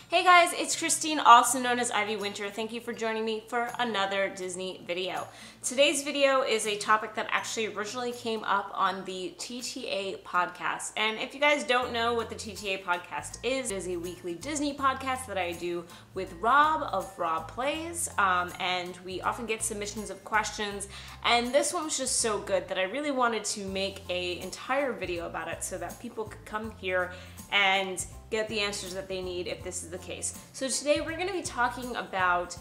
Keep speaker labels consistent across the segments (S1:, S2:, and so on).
S1: Hey guys, it's Christine, also known as Ivy Winter. Thank you for joining me for another Disney video. Today's video is a topic that actually originally came up on the TTA podcast. And if you guys don't know what the TTA podcast is, it is a weekly Disney podcast that I do with Rob of Rob Plays. And we often get submissions of questions. And this one was just so good that I really wanted to make an entire video about it so that people could come here and get the answers that they need if this is the case. So today we're going to be talking about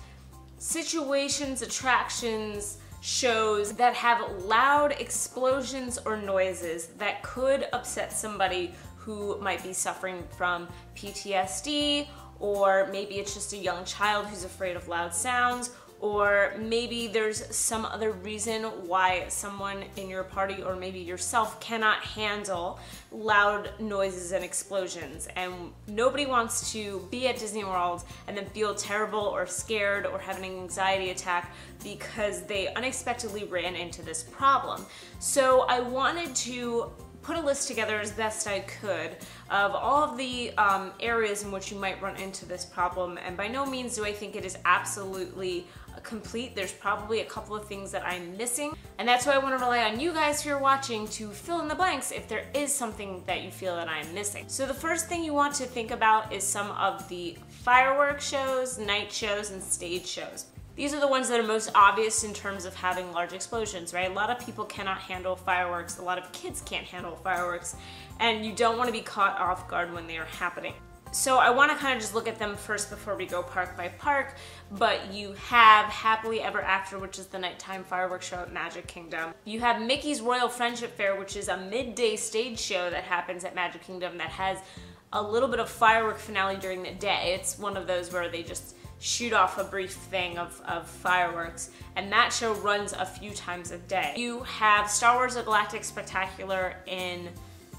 S1: situations, attractions, shows that have loud explosions or noises that could upset somebody who might be suffering from PTSD, or maybe it's just a young child who's afraid of loud sounds, or maybe there's some other reason why someone in your party or maybe yourself cannot handle loud noises and explosions, and nobody wants to be at Disney World and then feel terrible or scared or have an anxiety attack because they unexpectedly ran into this problem. So I wanted to put a list together as best I could of all of the areas in which you might run into this problem, and by no means do I think it is absolutely complete. There's probably a couple of things that I'm missing, and that's why I want to rely on you guys who are watching to fill in the blanks if there is something that you feel that I'm missing. So the first thing you want to think about is some of the fireworks shows, night shows, and stage shows. These are the ones that are most obvious in terms of having large explosions, right? A lot of people cannot handle fireworks, a lot of kids can't handle fireworks, and you don't want to be caught off guard when they are happening. So I want to kind of just look at them first before we go park by park, but you have Happily Ever After, which is the nighttime fireworks show at Magic Kingdom. You have Mickey's Royal Friendship Fair, which is a midday stage show that happens at Magic Kingdom that has a little bit of firework finale during the day. It's one of those where they just shoot off a brief thing of fireworks, and that show runs a few times a day. You have Star Wars: A Galactic Spectacular in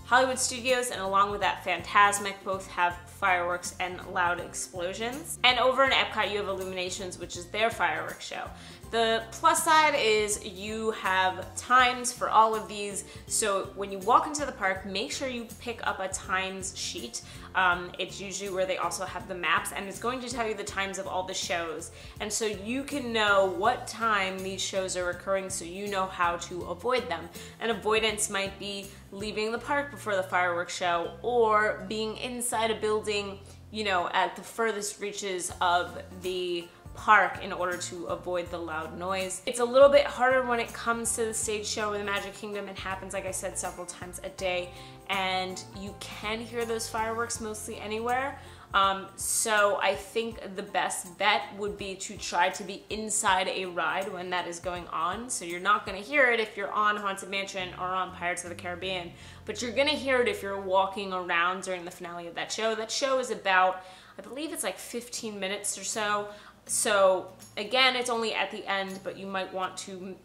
S1: Hollywood Studios, and along with that, Fantasmic both have fireworks and loud explosions. And over in Epcot, you have Illuminations, which is their fireworks show. The plus side is you have times for all of these, so when you walk into the park, make sure you pick up a times sheet. It's usually where they also have the maps, and it's going to tell you the times of all the shows, and so you can know what time these shows are occurring so you know how to avoid them. And avoidance might be leaving the park before the fireworks show, or being inside a building, you know, at the furthest reaches of the park in order to avoid the loud noise. It's a little bit harder when it comes to the stage show in the Magic Kingdom. It happens, like I said, several times a day, and you can hear those fireworks mostly anywhere. So I think the best bet would be to try to be inside a ride when that is going on. So you're not going to hear it if you're on Haunted Mansion or on Pirates of the Caribbean, but you're going to hear it if you're walking around during the finale of that show. That show is about, I believe it's like 15 minutes or so. So again, it's only at the end, but you might want to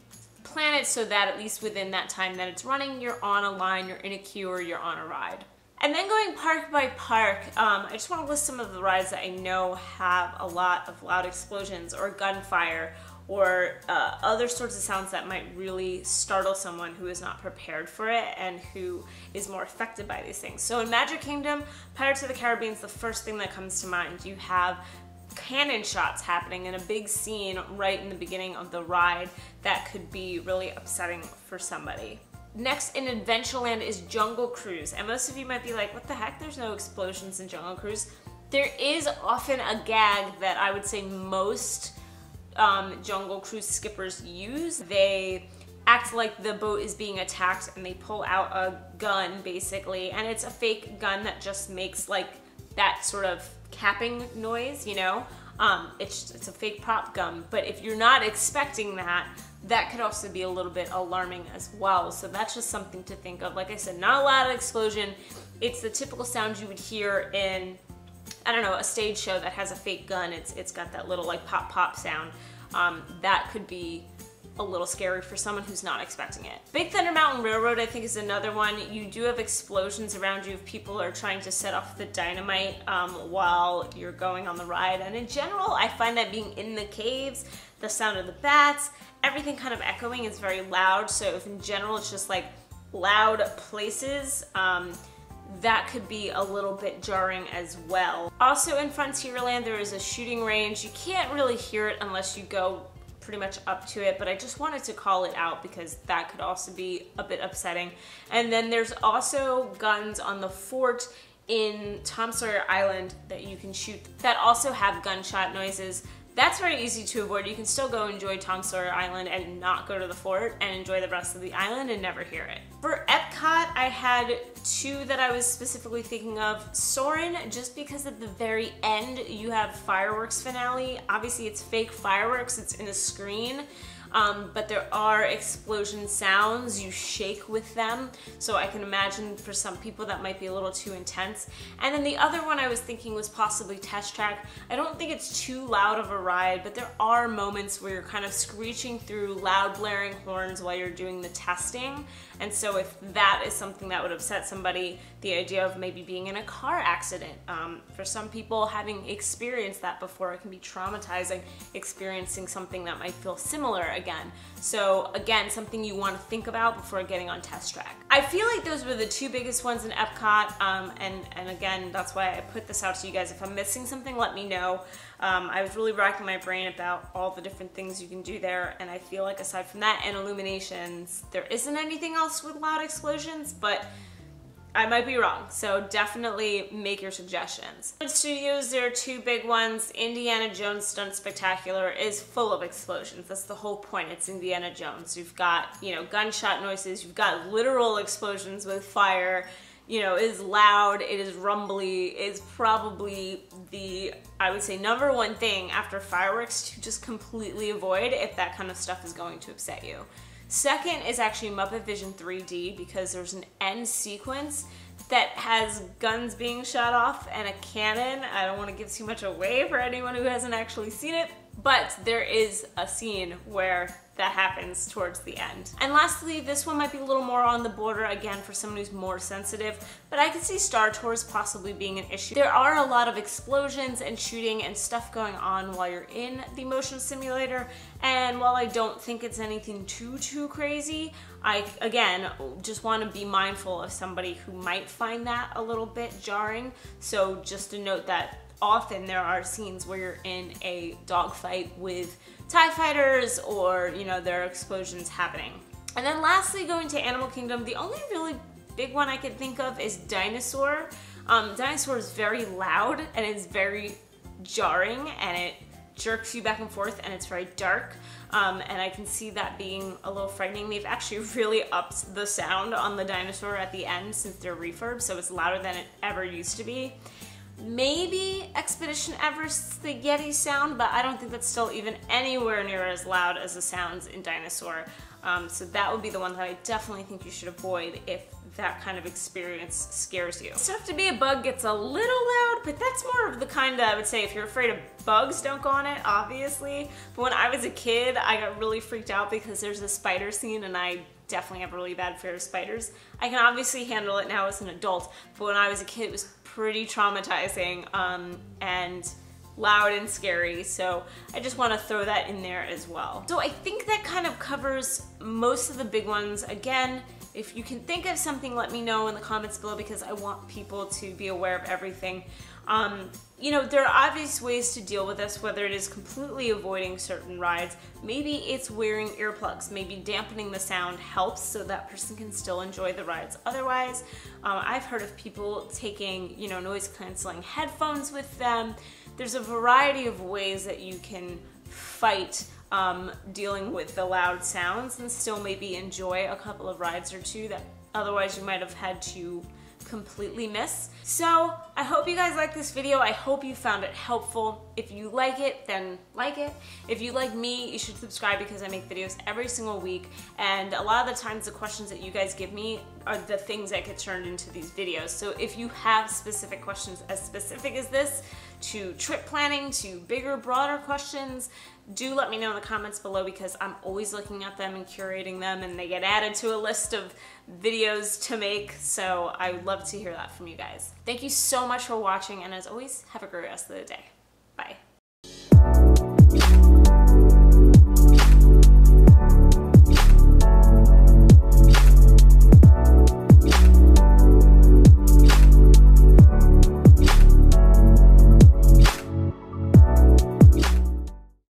S1: plan it so that at least within that time that it's running, you're on a line, you're in a queue, or you're on a ride. And then going park by park, I just want to list some of the rides that I know have a lot of loud explosions or gunfire or other sorts of sounds that might really startle someone who is not prepared for it and who is more affected by these things. So in Magic Kingdom, Pirates of the Caribbean is the first thing that comes to mind. You have cannon shots happening in a big scene right in the beginning of the ride that could be really upsetting for somebody. Next in Adventureland is Jungle Cruise, and most of you might be like, what the heck, there's no explosions in Jungle Cruise. There is often a gag that I would say most Jungle Cruise skippers use. They act like the boat is being attacked and they pull out a gun basically, and it's a fake gun that just makes like that sort of capping noise, you know? It's a fake prop gun, but if you're not expecting that, that could also be a little bit alarming as well. So that's just something to think of. Like I said, not a loud explosion. It's the typical sound you would hear in, I don't know, a stage show that has a fake gun. It's got that little like pop pop sound. That could be a little scary for someone who's not expecting it. Big Thunder Mountain Railroad, I think, is another one. You do have explosions around you if people are trying to set off the dynamite while you're going on the ride. And in general, I find that being in the caves, the sound of the bats, everything kind of echoing is very loud. So if in general it's just like loud places, that could be a little bit jarring as well. Also in Frontierland, there is a shooting range. You can't really hear it unless you go pretty much up to it, but I just wanted to call it out because that could also be a bit upsetting. And then there's also guns on the fort in Tom Sawyer Island that you can shoot that also have gunshot noises. That's very easy to avoid. You can still go enjoy Tom Sawyer Island and not go to the fort and enjoy the rest of the island and never hear it. For Epcot, I had two that I was specifically thinking of. Soarin', just because at the very end you have fireworks finale. Obviously it's fake fireworks, it's in a screen. But there are explosion sounds, you shake with them, so I can imagine for some people that might be a little too intense. And then the other one I was thinking was possibly Test Track. I don't think it's too loud of a ride, but there are moments where you're kind of screeching through loud blaring horns while you're doing the testing. And so if that is something that would upset somebody, the idea of maybe being in a car accident, for some people having experienced that before, it can be traumatizing experiencing something that might feel similar again. So again, something you want to think about before getting on Test Track. I feel like those were the two biggest ones in Epcot, and again, that's why I put this out to you guys. If I'm missing something, let me know. I was really racking my brain about all the different things you can do there, and I feel like aside from that and Illuminations, there isn't anything else with loud explosions, but I might be wrong, so definitely make your suggestions. In studios, there are two big ones. Indiana Jones Stunt Spectacular is full of explosions. That's the whole point. It's Indiana Jones. You've got, you know, gunshot noises. You've got literal explosions with fire. You know, it is loud, it is rumbly, it is probably the, I would say, #1 thing after fireworks to just completely avoid if that kind of stuff is going to upset you. Second is actually Muppet Vision 3D, because there's an end sequence that has guns being shot off and a cannon. I don't want to give too much away for anyone who hasn't actually seen it, but there is a scene where that happens towards the end. And lastly, this one might be a little more on the border, again, for someone who's more sensitive, but I could see Star Tours possibly being an issue. There are a lot of explosions and shooting and stuff going on while you're in the motion simulator, and while I don't think it's anything too crazy, I, again, just want to be mindful of somebody who might find that a little bit jarring. So just to note that often there are scenes where you're in a dogfight with TIE fighters, or, you know, there are explosions happening. And then lastly, going to Animal Kingdom, the only really big one I could think of is Dinosaur. Dinosaur is very loud and it's very jarring, and it jerks you back and forth, and it's very dark. And I can see that being a little frightening. They've actually really upped the sound on the Dinosaur at the end since they're refurb, so it's louder than it ever used to be. Maybe Expedition Everest's the Yeti sound, but I don't think that's still even anywhere near as loud as the sounds in Dinosaur. So that would be the one that I definitely think you should avoid if that kind of experience scares you. Stuff to be a Bug gets a little loud, but that's more of the kind that I would say if you're afraid of bugs, don't go on it, obviously. But when I was a kid, I got really freaked out because there's a spider scene, and I definitely have a really bad fear of spiders. I can obviously handle it now as an adult, but when I was a kid, it was pretty traumatizing and loud and scary, so I just want to throw that in there as well. So I think that kind of covers most of the big ones. Again, if you can think of something, let me know in the comments below, because I want people to be aware of everything. You know, there are obvious ways to deal with this, whether it is completely avoiding certain rides. Maybe it's wearing earplugs. Maybe dampening the sound helps so that person can still enjoy the rides. Otherwise, I've heard of people taking, you know, noise canceling headphones with them. There's a variety of ways that you can fight dealing with the loud sounds and still maybe enjoy a couple of rides or two that otherwise you might have had to completely miss. So I hope you guys like this video. I hope you found it helpful. If you like it, then like it. If you like me, you should subscribe, because I make videos every single week, and a lot of the times the questions that you guys give me are the things that get turned into these videos. So if you have specific questions as specific as this, to trip planning, to bigger, broader questions, do let me know in the comments below, because I'm always looking at them and curating them, and they get added to a list of videos to make, so I would love to hear that from you guys. Thank you so much for watching, and as always, have a great rest of the day. Bye.